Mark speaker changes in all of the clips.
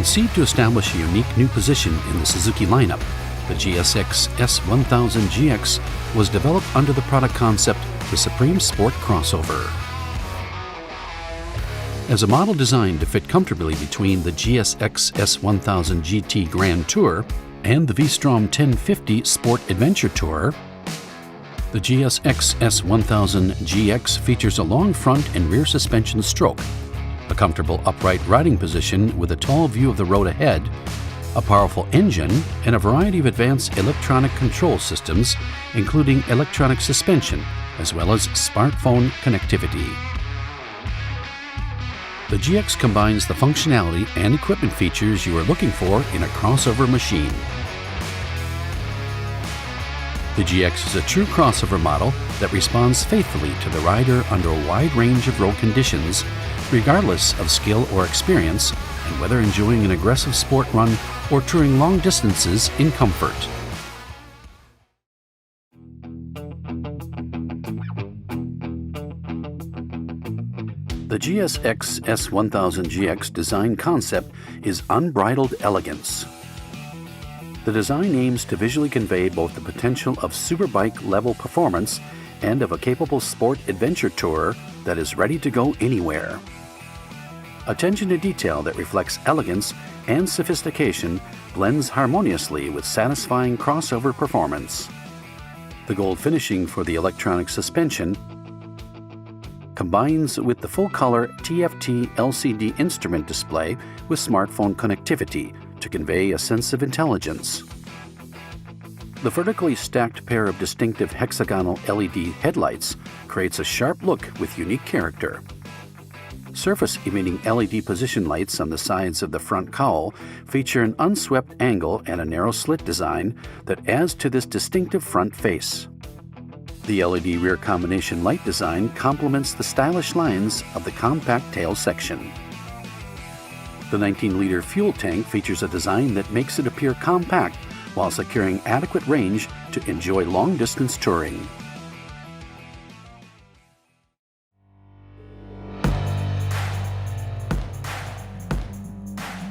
Speaker 1: Conceived to establish a unique new position in the Suzuki lineup, the GSX-S1000GX was developed under the product concept the Supreme Sport Crossover. As a model designed to fit comfortably between the GSX-S1000 GT Grand Tour and the V-STROM 1050 Sport Adventure Tour, the GSX-S1000GX features a long front and rear suspension stroke, a comfortable upright riding position with a tall view of the road ahead, a powerful engine, and a variety of advanced electronic control systems, including electronic suspension, as well as smartphone connectivity. The GX combines the functionality and equipment features you are looking for in a crossover machine. The GX is a true crossover model that responds faithfully to the rider under a wide range of road conditions, regardless of skill or experience, and whether enjoying an aggressive sport run or touring long distances in comfort. The GSX-S1000GX design concept is unbridled elegance. The design aims to visually convey both the potential of superbike level performance and of a capable sport adventure tourer that is ready to go anywhere. Attention to detail that reflects elegance and sophistication blends harmoniously with satisfying crossover performance. The gold finishing for the electronic suspension combines with the full-color TFT LCD instrument display with smartphone connectivity to convey a sense of intelligence. The vertically stacked pair of distinctive hexagonal LED headlights creates a sharp look with unique character. Surface-emitting LED position lights on the sides of the front cowl feature an unswept angle and a narrow slit design that adds to this distinctive front face. The LED rear combination light design complements the stylish lines of the compact tail section. The 19-liter fuel tank features a design that makes it appear compact while securing adequate range to enjoy long-distance touring.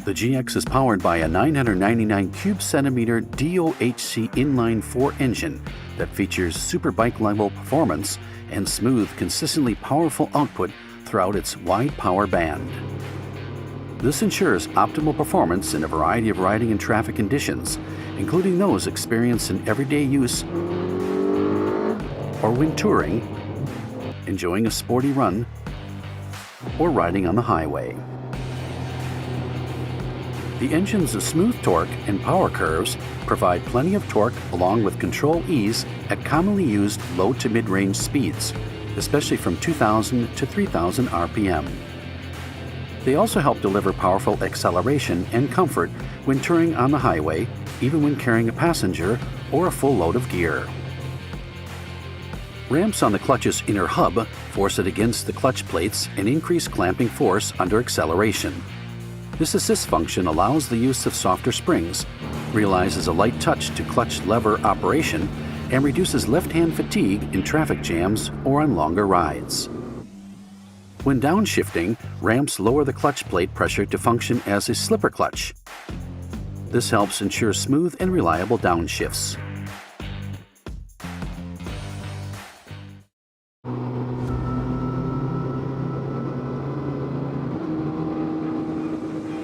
Speaker 1: The GX is powered by a 999 cube centimeter DOHC inline-4 engine that features superbike level performance and smooth, consistently powerful output throughout its wide power band. This ensures optimal performance in a variety of riding and traffic conditions, including those experienced in everyday use or when touring, enjoying a sporty run, or riding on the highway. The engine's smooth torque and power curves provide plenty of torque along with control ease at commonly used low to mid-range speeds, especially from 2,000 to 3,000 RPM. They also help deliver powerful acceleration and comfort when touring on the highway, even when carrying a passenger or a full load of gear. Ramps on the clutch's inner hub force it against the clutch plates and increase clamping force under acceleration. This assist function allows the use of softer springs, realizes a light touch to clutch lever operation, and reduces left-hand fatigue in traffic jams or on longer rides. When downshifting, ramps lower the clutch plate pressure to function as a slipper clutch. This helps ensure smooth and reliable downshifts.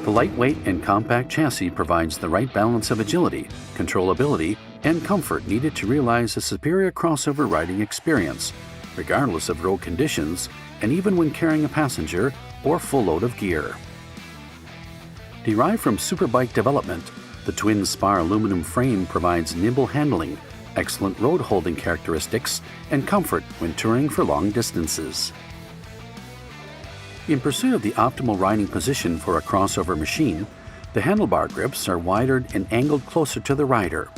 Speaker 1: The lightweight and compact chassis provides the right balance of agility, controllability, and comfort needed to realize a superior crossover riding experience, regardless of road conditions and even when carrying a passenger or full load of gear. Derived from superbike development, the twin S.I.R. aluminum frame provides nimble handling, excellent road holding characteristics, and comfort when touring for long distances. In pursuit of the optimal riding position for a crossover machine, the handlebar grips are widered and angled closer to the rider.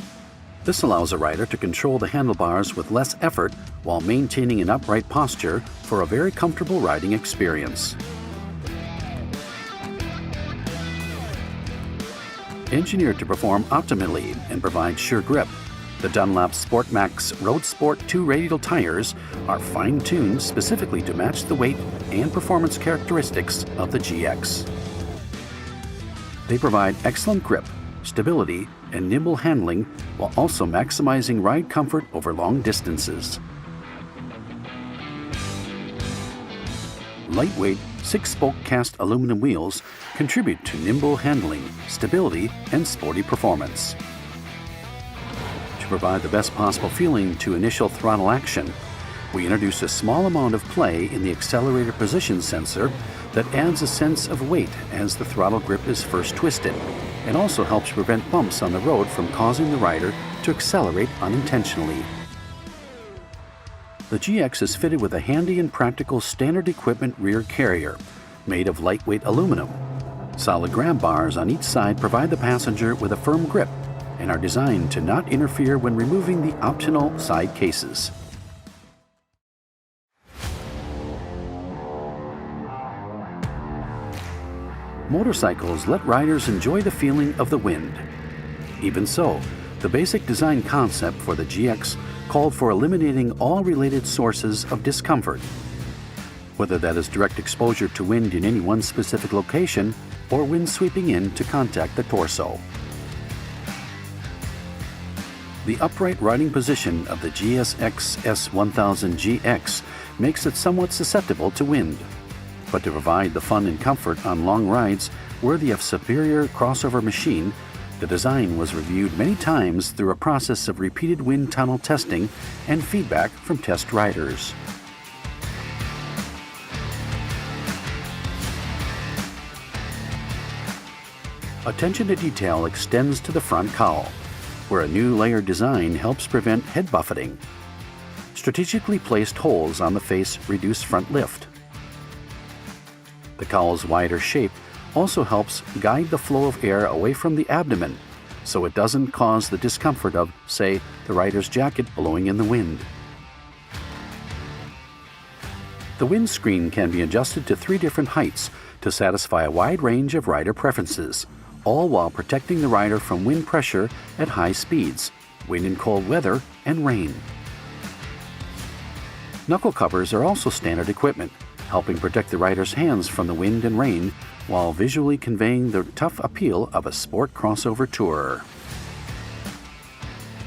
Speaker 1: This allows a rider to control the handlebars with less effort while maintaining an upright posture for a very comfortable riding experience. Engineered to perform optimally and provide sure grip, the Dunlop SportMax Road Sport 2 radial tires are fine-tuned specifically to match the weight and performance characteristics of the GX. They provide excellent grip, stability, and nimble handling while also maximizing ride comfort over long distances. Lightweight, 6-spoke cast aluminum wheels contribute to nimble handling, stability, and sporty performance. To provide the best possible feeling to initial throttle action, we introduce a small amount of play in the accelerator position sensor that adds a sense of weight as the throttle grip is first twisted, and also helps prevent bumps on the road from causing the rider to accelerate unintentionally. The GX is fitted with a handy and practical standard equipment rear carrier made of lightweight aluminum. Solid grab bars on each side provide the passenger with a firm grip and are designed to not interfere when removing the optional side cases. Motorcycles let riders enjoy the feeling of the wind. Even so, the basic design concept for the GX called for eliminating all related sources of discomfort, whether that is direct exposure to wind in any one specific location or wind sweeping in to contact the torso. The upright riding position of the GSX-S1000GX makes it somewhat susceptible to wind. But to provide the fun and comfort on long rides worthy of superior crossover machine, the design was reviewed many times through a process of repeated wind tunnel testing and feedback from test riders. Attention to detail extends to the front cowl, where a new layer design helps prevent head buffeting. Strategically placed holes on the face reduce front lift. The cowl's wider shape also helps guide the flow of air away from the abdomen, so it doesn't cause the discomfort of, say, the rider's jacket blowing in the wind. The windscreen can be adjusted to 3 different heights to satisfy a wide range of rider preferences, all while protecting the rider from wind pressure at high speeds, wind and cold weather, and rain. Knuckle covers are also standard equipment, helping protect the rider's hands from the wind and rain while visually conveying the tough appeal of a sport crossover tourer.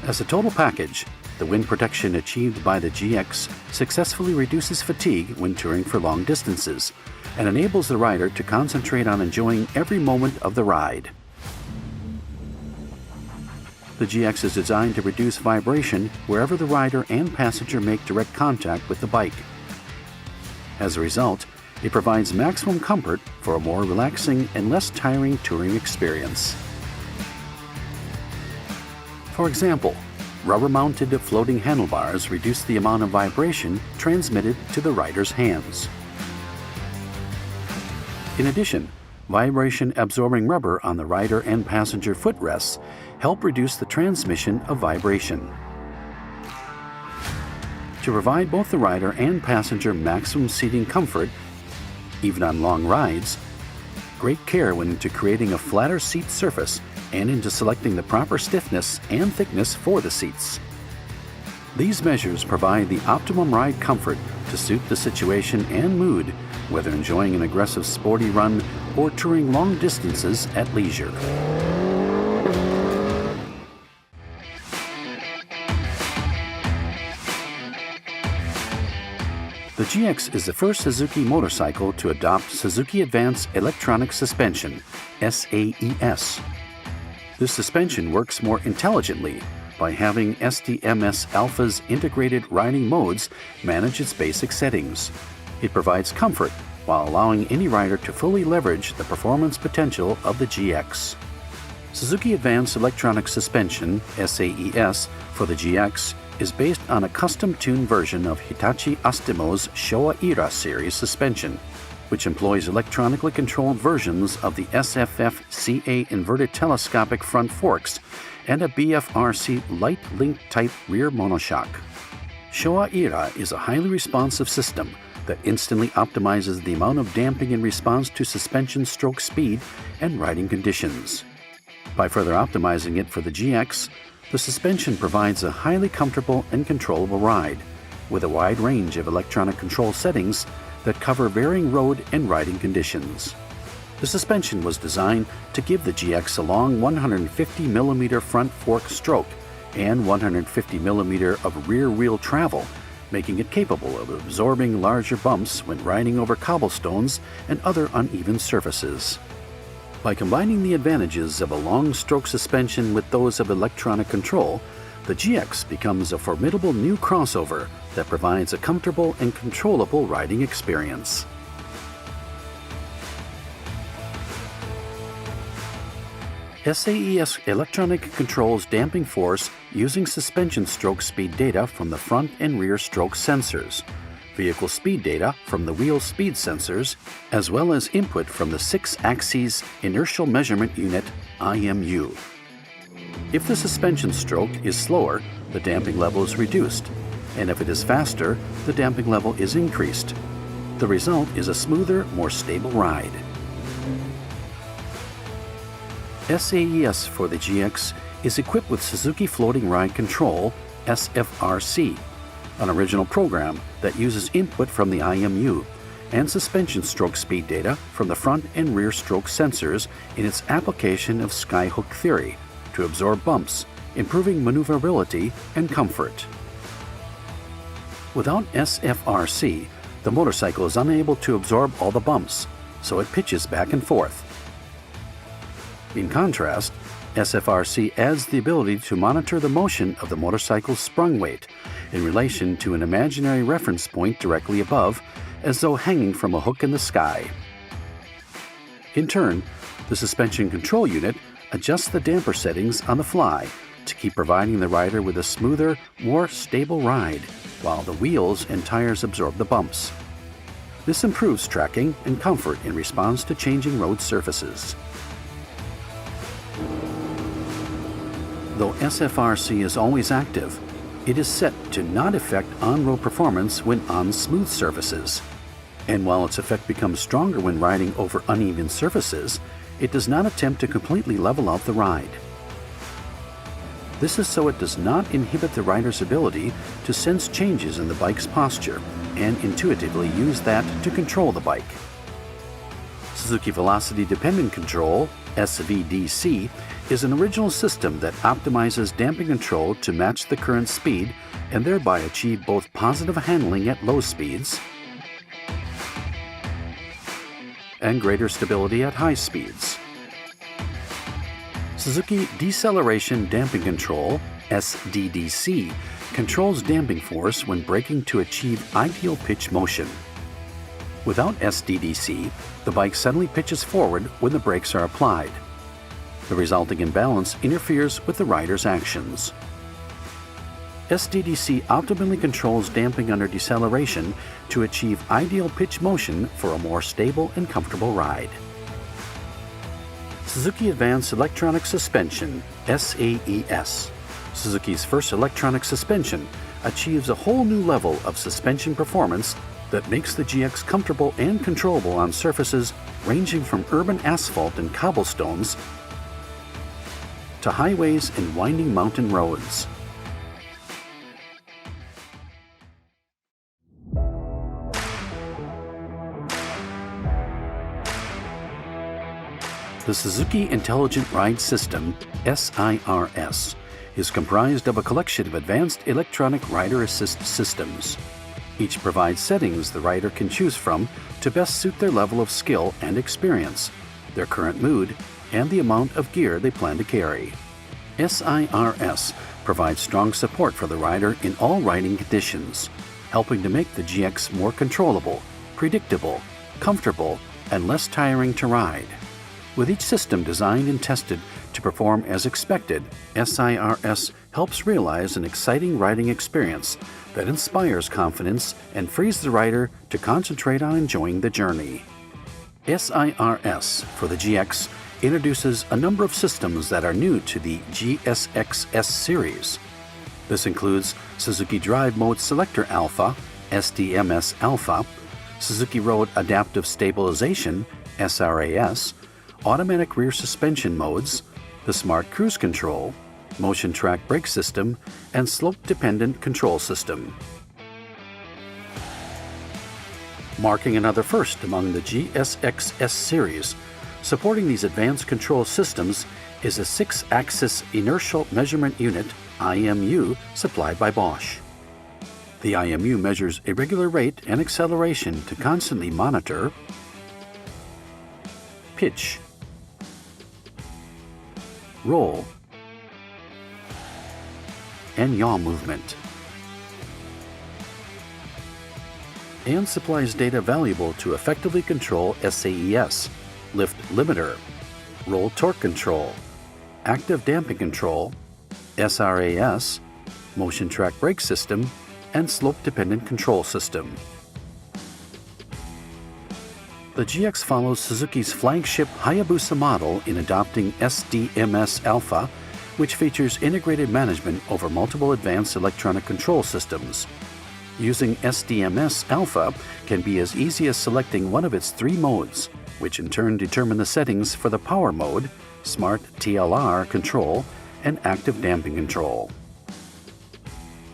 Speaker 1: As a total package, the wind protection achieved by the GX successfully reduces fatigue when touring for long distances and enables the rider to concentrate on enjoying every moment of the ride. The GX is designed to reduce vibration wherever the rider and passenger make direct contact with the bike. As a result, it provides maximum comfort for a more relaxing and less tiring touring experience. For example, rubber-mounted floating handlebars reduce the amount of vibration transmitted to the rider's hands. In addition, vibration-absorbing rubber on the rider and passenger footrests help reduce the transmission of vibration. To provide both the rider and passenger maximum seating comfort, even on long rides, great care went into creating a flatter seat surface and into selecting the proper stiffness and thickness for the seats. These measures provide the optimum ride comfort to suit the situation and mood, whether enjoying an aggressive sporty run or touring long distances at leisure. The GX is the first Suzuki motorcycle to adopt Suzuki Advanced Electronic Suspension, SAES. This suspension works more intelligently by having SDMS-alpha's integrated riding modes manage its basic settings. It provides comfort while allowing any rider to fully leverage the performance potential of the GX. Suzuki Advanced Electronic Suspension, SAES, for the GX is based on a custom-tuned version of Hitachi Astimo's Showa-era series suspension, which employs electronically controlled versions of the SFRC inverted telescopic front forks and a BFRC light link type rear monoshock. Showa-era is a highly responsive system that instantly optimizes the amount of damping in response to suspension stroke speed and riding conditions. By further optimizing it for the GX, the suspension provides a highly comfortable and controllable ride, with a wide range of electronic control settings that cover varying road and riding conditions. The suspension was designed to give the GX a long 150 mm front fork stroke and 150 mm of rear wheel travel, making it capable of absorbing larger bumps when riding over cobblestones and other uneven surfaces. By combining the advantages of a long stroke suspension with those of electronic control, the GX becomes a formidable new crossover that provides a comfortable and controllable riding experience. SAES electronic controls damping force using suspension stroke speed data from the front and rear stroke sensors, vehicle speed data from the wheel speed sensors, as well as input from the 6-axis inertial measurement unit IMU. If the suspension stroke is slower, the damping level is reduced, and if it is faster, the damping level is increased. The result is a smoother, more stable ride. SAES for the GX is equipped with Suzuki Floating Ride Control, SFRC, an original program that uses input from the IMU and suspension stroke speed data from the front and rear stroke sensors in its application of skyhook theory to absorb bumps, improving maneuverability and comfort. Without SFRC, the motorcycle is unable to absorb all the bumps, so it pitches back and forth. In contrast, SFRC adds the ability to monitor the motion of the motorcycle's sprung weight in relation to an imaginary reference point directly above, as though hanging from a hook in the sky. In turn, the suspension control unit adjusts the damper settings on the fly to keep providing the rider with a smoother, more stable ride, while the wheels and tires absorb the bumps. This improves tracking and comfort in response to changing road surfaces. Though SFRC is always active, it is set to not affect on-road performance when on smooth surfaces. And while its effect becomes stronger when riding over uneven surfaces, it does not attempt to completely level out the ride. This is so it does not inhibit the rider's ability to sense changes in the bike's posture and intuitively use that to control the bike. Suzuki Velocity Dependent Control, SVDC, is an original system that optimizes damping control to match the current speed and thereby achieve both positive handling at low speeds and greater stability at high speeds. Suzuki Deceleration Damping Control, SDDC, controls damping force when braking to achieve ideal pitch motion. Without SDDC, the bike suddenly pitches forward when the brakes are applied. The resulting imbalance interferes with the rider's actions. SDDC optimally controls damping under deceleration to achieve ideal pitch motion for a more stable and comfortable ride. Suzuki Advanced Electronic Suspension, SAES. Suzuki's first electronic suspension achieves a whole new level of suspension performance that makes the GX comfortable and controllable on surfaces ranging from urban asphalt and cobblestones to highways and winding mountain roads. The Suzuki Intelligent Ride System, S.I.R.S, is comprised of a collection of advanced electronic rider assist systems. Each provides settings the rider can choose from to best suit their level of skill and experience, their current mood, and the amount of gear they plan to carry. S.I.R.S provides strong support for the rider in all riding conditions, helping to make the GX more controllable, predictable, comfortable, and less tiring to ride. With each system designed and tested to perform as expected, S.I.R.S helps realize an exciting riding experience that inspires confidence and frees the rider to concentrate on enjoying the journey. S.I.R.S for the GX introduces a number of systems that are new to the GSX-S series. This includes Suzuki Drive Mode Selector Alpha, SDMS-α, Suzuki Road Adaptive Stabilization, S.R.S, automatic rear suspension modes, the Smart Cruise Control, Motion Track Brake System, and Slope-Dependent Control System. Marking another first among the GSX-S series, Supporting these advanced control systems is a 6-axis inertial measurement unit, IMU, supplied by Bosch. The IMU measures irregular rate and acceleration to constantly monitor pitch, roll, and yaw movement, and supplies data valuable to effectively control SAES, lift limiter, roll torque control, active damping control, S.I.R.S, motion track brake system, and slope-dependent control system. The GX follows Suzuki's flagship Hayabusa model in adopting SDMS-α, which features integrated management over multiple advanced electronic control systems. Using SDMS-α can be as easy as selecting one of its 3 modes, which in turn determine the settings for the power mode, Smart TLR control, and active damping control.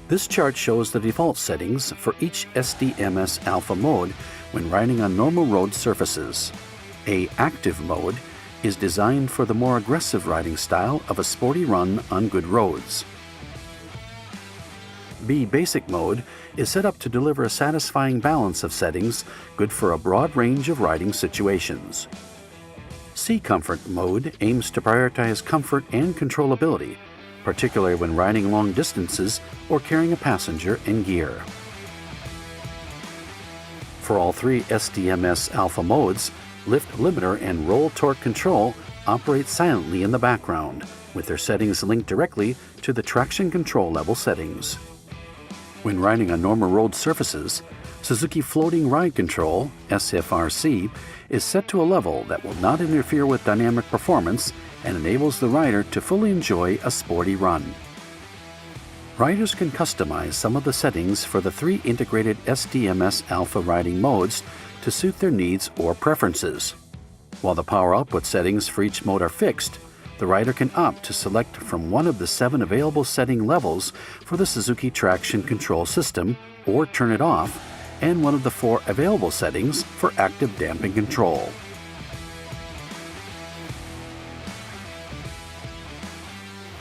Speaker 1: This chart shows the default settings for each SDMS-α mode when riding on normal road surfaces. A active mode is designed for the more aggressive riding style of a sporty run on good roads. B basic mode is set up to deliver a satisfying balance of settings good for a broad range of riding situations. C comfort mode aims to prioritize comfort and controllability, particularly when riding long distances or carrying a passenger and gear. For all 3 SDMS-α modes, lift limiter and roll torque control operate silently in the background, with their settings linked directly to the traction control level settings. When riding on normal road surfaces, Suzuki Floating Ride Control, SFRC, is set to a level that will not interfere with dynamic performance and enables the rider to fully enjoy a sporty run. Riders can customize some of the settings for the 3 integrated SDMS-α riding modes to suit their needs or preferences. While the power output settings for each mode are fixed, the rider can opt to select from one of the 7 available setting levels for the Suzuki traction control system or turn it off, and one of the 4 available settings for active damping control.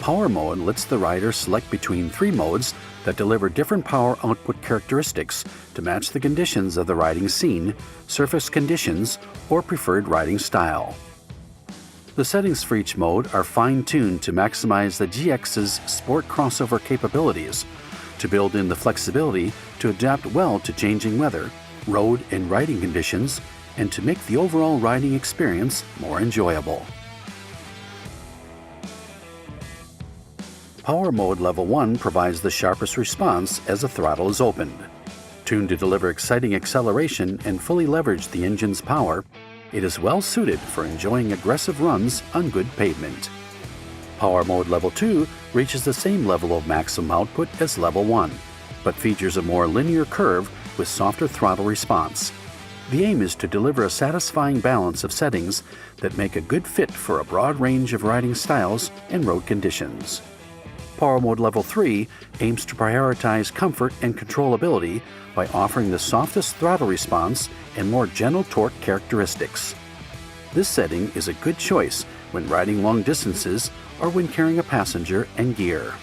Speaker 1: Power mode lets the rider select between 3 modes that deliver different power output characteristics to match the conditions of the riding scene, surface conditions, or preferred riding style. The settings for each mode are fine-tuned to maximize the GX's sport crossover capabilities, to build in the flexibility to adapt well to changing weather, road and riding conditions, and to make the overall riding experience more enjoyable. Power Mode Level 1 provides the sharpest response as the throttle is opened. Tuned to deliver exciting acceleration and fully leverage the engine's power, it is well suited for enjoying aggressive runs on good pavement. Power Mode Level 2 reaches the same level of maximum output as Level 1, but features a more linear curve with softer throttle response. The aim is to deliver a satisfying balance of settings that make a good fit for a broad range of riding styles and road conditions. Power Mode Level 3 aims to prioritize comfort and controllability by offering the softest throttle response and more gentle torque characteristics. This setting is a good choice when riding long distances or when carrying a passenger and gear.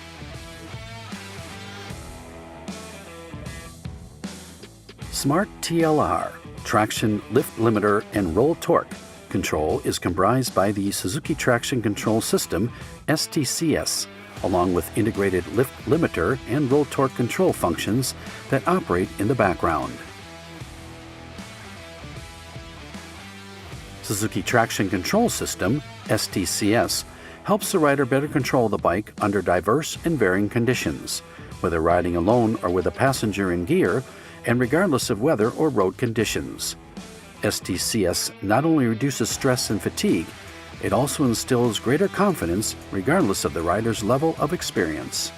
Speaker 1: Smart TLR, Traction Lift Limiter and Roll Torque control is comprised by the Suzuki Traction Control System, STCS, along with integrated lift limiter and roll torque control functions that operate in the background. Suzuki Traction Control System, STCS, helps the rider better control the bike under diverse and varying conditions, whether riding alone or with a passenger in gear, and regardless of weather or road conditions. STCS not only reduces stress and fatigue, it also instills greater confidence regardless of the rider's level of experience.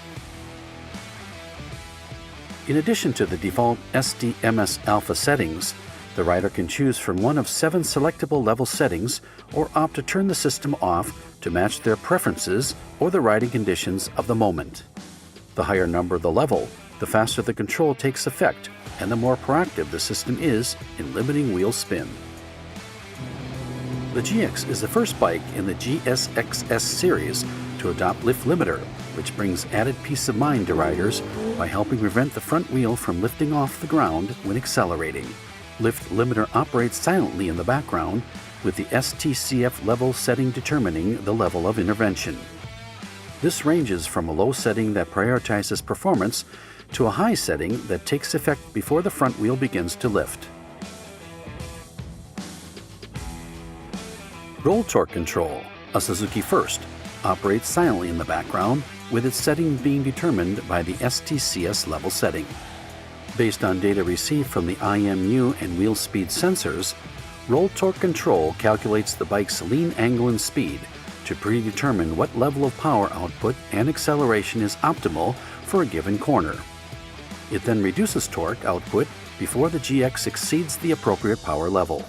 Speaker 1: In addition to the default SDMS-α settings, the rider can choose from one of 7 selectable level settings or opt to turn the system off to match their preferences or the riding conditions of the moment. The higher number the level, the faster the control takes effect and the more proactive the system is in limiting wheel spin. The GX is the first bike in the GSX-S series to adopt lift limiter, which brings added peace of mind to riders by helping prevent the front wheel from lifting off the ground when accelerating. Lift limiter operates silently in the background, with the STCS level setting determining the level of intervention. This ranges from a low setting that prioritizes performance to a high setting that takes effect before the front wheel begins to lift. Roll torque control, a Suzuki first, operates silently in the background, with its setting being determined by the STCS level setting. Based on data received from the IMU and wheel speed sensors, roll torque control calculates the bike's lean angle and speed to predetermine what level of power output and acceleration is optimal for a given corner. It then reduces torque output before the GX exceeds the appropriate power level.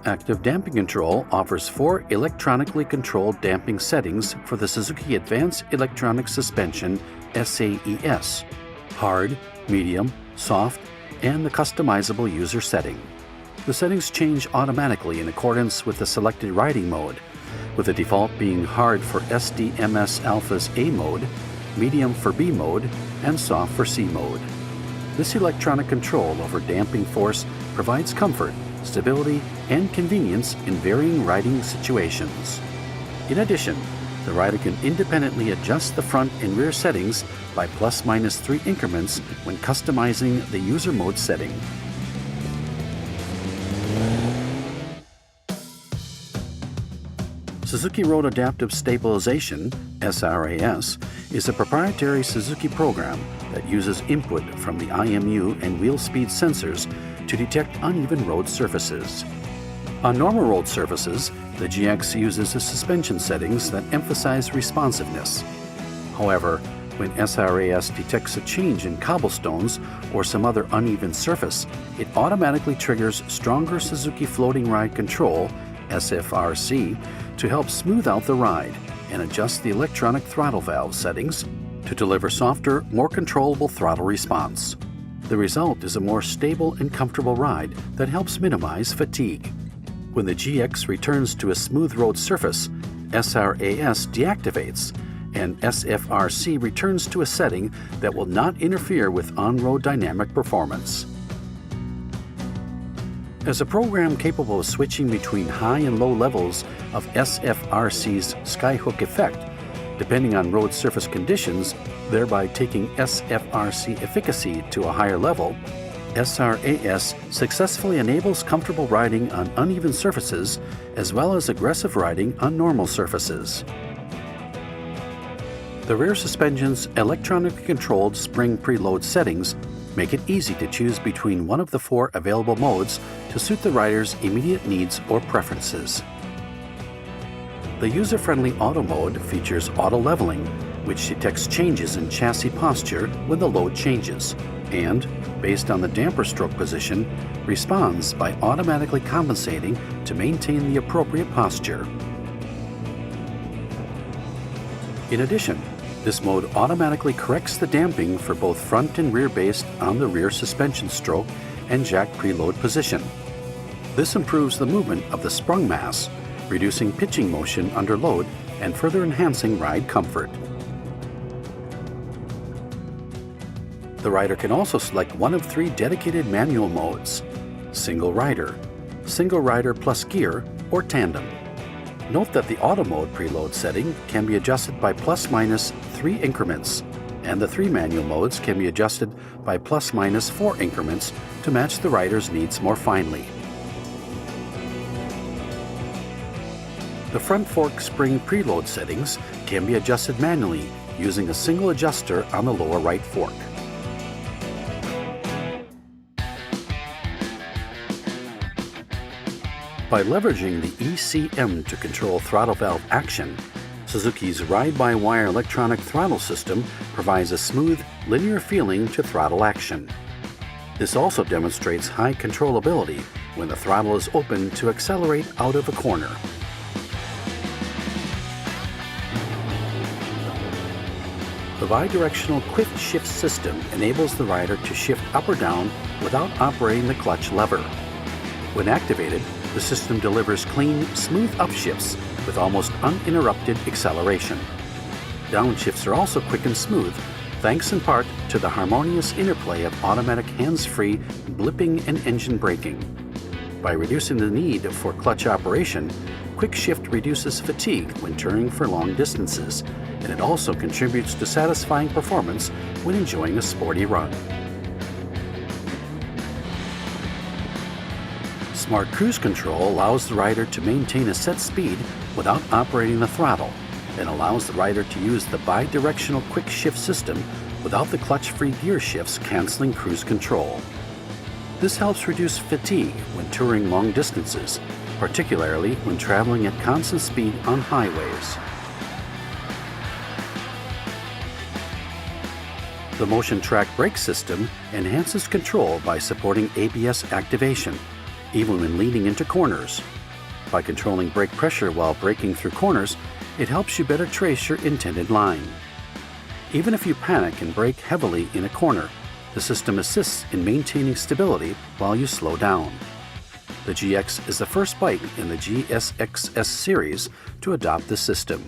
Speaker 1: Active damping control offers 4 electronically controlled damping settings for the Suzuki Advanced Electronic Suspension SAES: hard, medium, soft, and the customizable user setting. The settings change automatically in accordance with the selected riding mode, with the default being hard for SDMS-alpha's A mode, medium for B mode, and soft for C mode. This electronic control over damping force provides comfort, stability, and convenience in varying riding situations. In addition, the rider can independently adjust the front and rear settings by ±3 increments when customizing the user mode setting. Suzuki Road Adaptive Stabilization, S.I.R.S, is a proprietary Suzuki program that uses input from the IMU and wheel speed sensors to detect uneven road surfaces. On normal road surfaces, the GX uses the suspension settings that emphasize responsiveness. However, when S.I.R.S detects a change in cobblestones or some other uneven surface, it automatically triggers stronger Suzuki Floating Ride Control, SFRC, to help smooth out the ride and adjust the electronic throttle valve settings to deliver softer, more controllable throttle response. The result is a more stable and comfortable ride that helps minimize fatigue. When the GX returns to a smooth road surface, S.I.R.S deactivates, and SFRC returns to a setting that will not interfere with on-road dynamic performance. As a program capable of switching between high and low levels of SFRC's skyhook effect, depending on road surface conditions, thereby taking SFRC efficacy to a higher level, S.I.R.S successfully enables comfortable riding on uneven surfaces as well as aggressive riding on normal surfaces. The rear suspension's electronically controlled spring preload settings make it easy to choose between one of the 4 available modes to suit the rider's immediate needs or preferences. The user-friendly Auto mode features auto leveling, which detects changes in chassis posture when the load changes, and, based on the damper stroke position, responds by automatically compensating to maintain the appropriate posture. In addition, this mode automatically corrects the damping for both front and rear based on the rear suspension stroke and jack preload position. This improves the movement of the sprung mass, reducing pitching motion under load and further enhancing ride comfort. The rider can also select one of 3 dedicated manual modes: single rider plus gear, or tandem. Note that the Auto mode preload setting can be adjusted by ±3 increments, and the 3 manual modes can be adjusted by ±4 increments to match the rider's needs more finely. The front fork spring preload settings can be adjusted manually using a single adjuster on the lower right fork. By leveraging the ECM to control throttle valve action, Suzuki's ride-by-wire electronic throttle system provides a smooth, linear feeling to throttle action. This also demonstrates high controllability when the throttle is open to accelerate out of a corner. The bi-directional quick shift system enables the rider to shift up or down without operating the clutch lever. When activated, the system delivers clean, smooth upshifts with almost uninterrupted acceleration. Downshifts are also quick and smooth, thanks in part to the harmonious interplay of automatic hands-free blipping and engine braking. By reducing the need for clutch operation, quick shift reduces fatigue when touring for long distances, and it also contributes to satisfying performance when enjoying a sporty run. Smart Cruise Control allows the rider to maintain a set speed without operating the throttle, and allows the rider to use the bi-directional quick shift system without the clutch-free gear shifts canceling cruise control. This helps reduce fatigue when touring long distances, particularly when traveling at constant speed on highways. The Motion Track Brake System enhances control by supporting ABS activation, even when leading into corners. By controlling brake pressure while braking through corners, it helps you better trace your intended line. Even if you panic and brake heavily in a corner, the system assists in maintaining stability while you slow down. The GX is the first bike in the GSX-S series to adopt this system.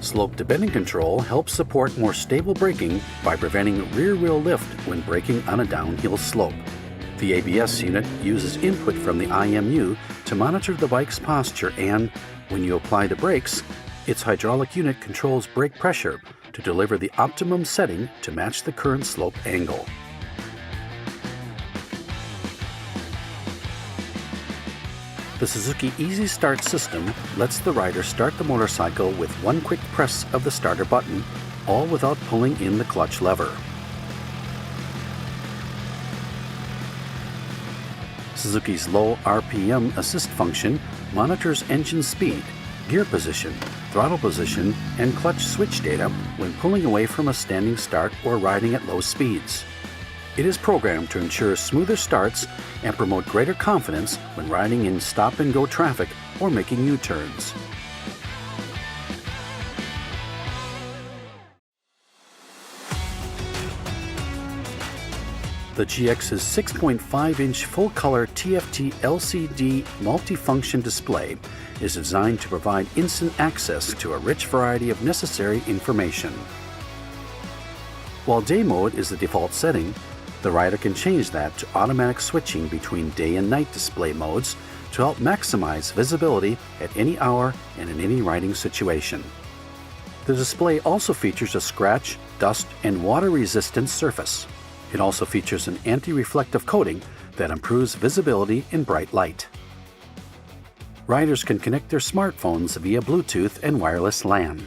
Speaker 1: Slope-to-bending control helps support more stable braking by preventing rear-wheel lift when braking on a downhill slope. The ABS unit uses input from the IMU to monitor the bike's posture, and, when you apply the brakes, its hydraulic unit controls brake pressure to deliver the optimum setting to match the current slope angle. The Suzuki Easy Start system lets the rider start the motorcycle with one quick press of the starter button, all without pulling in the clutch lever. Suzuki's low RPM assist function monitors engine speed, gear position, throttle position, and clutch switch data when pulling away from a standing start or riding at low speeds. It is programmed to ensure smoother starts and promote greater confidence when riding in stop-and-go traffic or making U-turns. The GX's 6.5-inch full-color TFT LCD multifunction display is designed to provide instant access to a rich variety of necessary information. While day mode is the default setting, the rider can change that to automatic switching between day and night display modes to help maximize visibility at any hour and in any riding situation. The display also features a scratch, dust, and water-resistant surface. It also features an anti-reflective coating that improves visibility in bright light. Riders can connect their smartphones via Bluetooth and wireless LAN.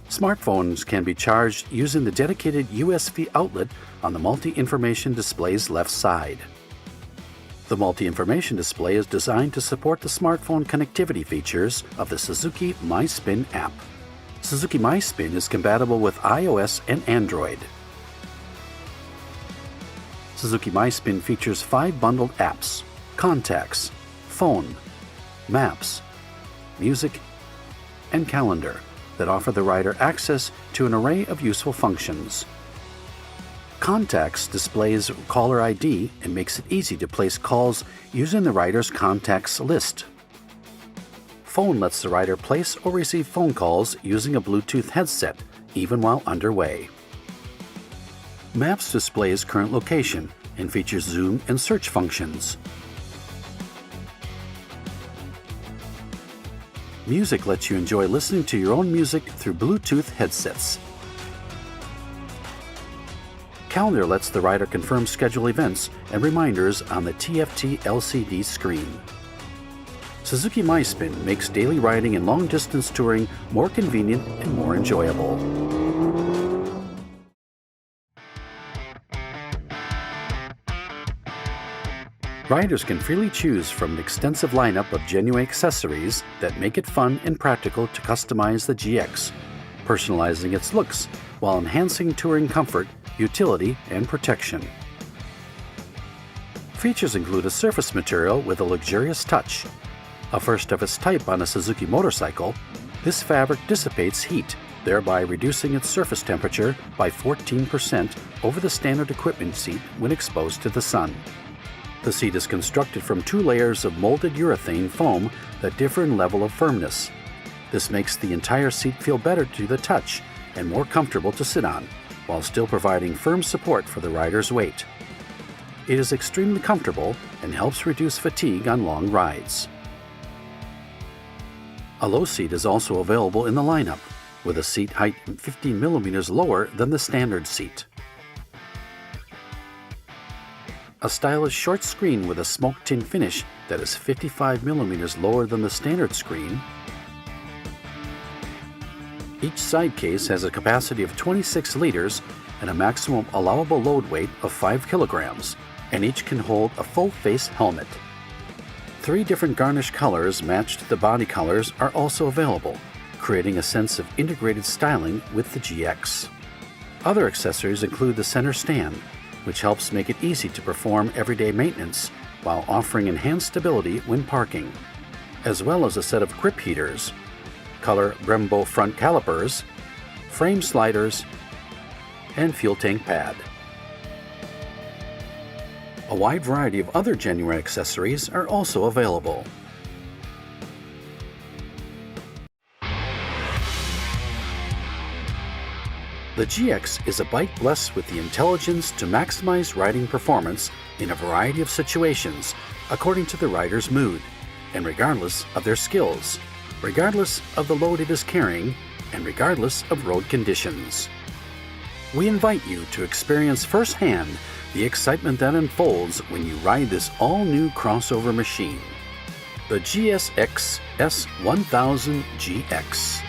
Speaker 1: Smartphones can be charged using the dedicated USB outlet on the multi-information display's left side. The multi-information display is designed to support the smartphone connectivity features of the Suzuki MySpin app. Suzuki MySpin is compatible with iOS and Android. Suzuki MySpin features 5 bundled apps: Contacts, Phone, Maps, Music, and Calendar that offer the rider access to an array of useful functions. Contacts displays caller ID and makes it easy to place calls using the rider's contacts list. Phone lets the rider place or receive phone calls using a Bluetooth headset, even while underway. Maps displays current location and features zoom and search functions. Music lets you enjoy listening to your own music through Bluetooth headsets. Calendar lets the rider confirm schedule events and reminders on the TFT LCD screen. Suzuki MySpin makes daily riding and long-distance touring more convenient and more enjoyable. Riders can freely choose from an extensive lineup of genuine accessories that make it fun and practical to customize the GX, personalizing its looks while enhancing touring comfort, utility, and protection. Features include a surface material with a luxurious touch, A first of its type on a Suzuki motorcycle, this fabric dissipates heat, thereby reducing its surface temperature by 14% over the standard equipment seat when exposed to the sun. The seat is constructed from 2 layers of molded urethane foam that differ in level of firmness. This makes the entire seat feel better to the touch and more comfortable to sit on, while still providing firm support for the rider's weight. It is extremely comfortable and helps reduce fatigue on long rides. A low seat is also available in the lineup, with a seat height 15 mm lower than the standard seat. A stylish short screen with a smoke tint finish that is 55 mm lower than the standard screen. Each side case has a capacity of 26 liters and a maximum allowable load weight of 5 kilograms, and each can hold a full-face helmet. 3 different garnish colors matched to the body colors are also available, creating a sense of integrated styling with the GX. Other accessories include the center stand, which helps make it easy to perform everyday maintenance while offering enhanced stability when parking, as well as a set of grip heaters, color Brembo front calipers, frame sliders, and fuel tank pad. A wide variety of other genuine accessories are also available. The GX is a bike blessed with the intelligence to maximize riding performance in a variety of situations according to the rider's mood, and regardless of their skills, regardless of the load it is carrying, and regardless of road conditions. We invite you to experience firsthand the excitement that unfolds when you ride this all-new crossover machine, the GSX-S1000GX.